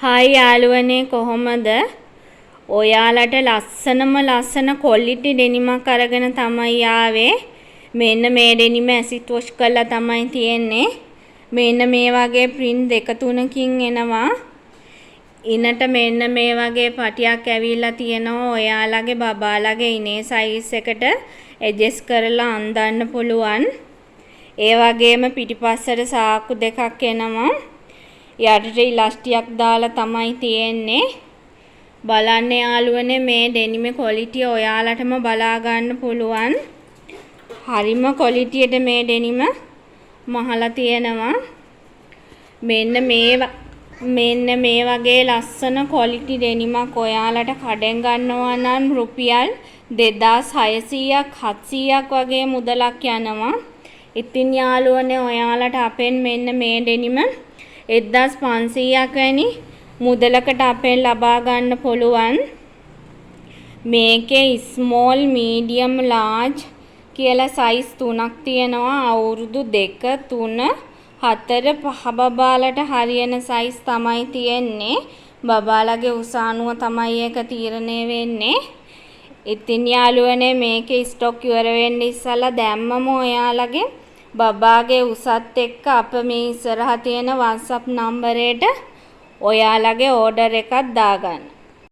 Hi යාළුවනේ කොහොමද? ඔයාලට ලස්සන ක්වොලිටි ඩෙනිමක් අරගෙන තමයි ආවේ. මෙන්න මේ ඩෙනිම ඇසිඩ් වොෂ් කරලා තමයි තියෙන්නේ. මෙන්න මේ වගේ print දෙක තුනකින් එනවා. ඉනට මෙන්න මේ වගේ පටියක් ඇවිල්ලා තියෙනවා. ඔයාලගේ බබාලගේ ඉනේ size එකට adjust කරලා අඳන්න පුළුවන්. ඒ වගේම පිටිපස්සට සාක්කු දෙකක් එනවා. යටට ඉලාස්ටියක් දාලා තමයි තියෙන්නේ. බලන්න යාළුවනේ මේ ඩෙනිමේ ක්වොලිටිය ඔයාලටම බලා ගන්න පුළුවන්. හරිම ක්වොලිටියට මේ ඩෙනිම මහලා තියෙනවා. මෙන්න මේ වගේ ලස්සන ක්වොලිටි ඩෙනිමක් ඔයාලට කඩෙන් ගන්නවා නම් රුපියල් 2600ක් 700ක් වගේ මුදලක් යනවා. ඉතින් යාළුවනේ ඔයාලට අපෙන් මෙන්න මේ ඩෙනිම 1500ක් වැනි මුදලකට අපෙන් ලබා ගන්න පුළුවන්. මේකේ ස්මෝල්, මීඩියම්, ලාර්ජ් කියලා සයිස් 3ක් තියෙනවා. අවුරුදු 2, 3, 4, 5 බබාලට හරියන සයිස් තමයි තියෙන්නේ. බබාලගේ උස අනුව තමයි ඒක තීරණය වෙන්නේ. ඉතින් යාළුවනේ මේකේ ස්ටොක් ඉවර වෙන්න ඉස්සලා දැම්මම ඔයාලගේ බබාගේ උසත් එක්ක අප මේ ඉස්සරහ තියෙන WhatsApp නම්බරයට ඔයාලගේ ඕඩර් එකක් දාගන්න.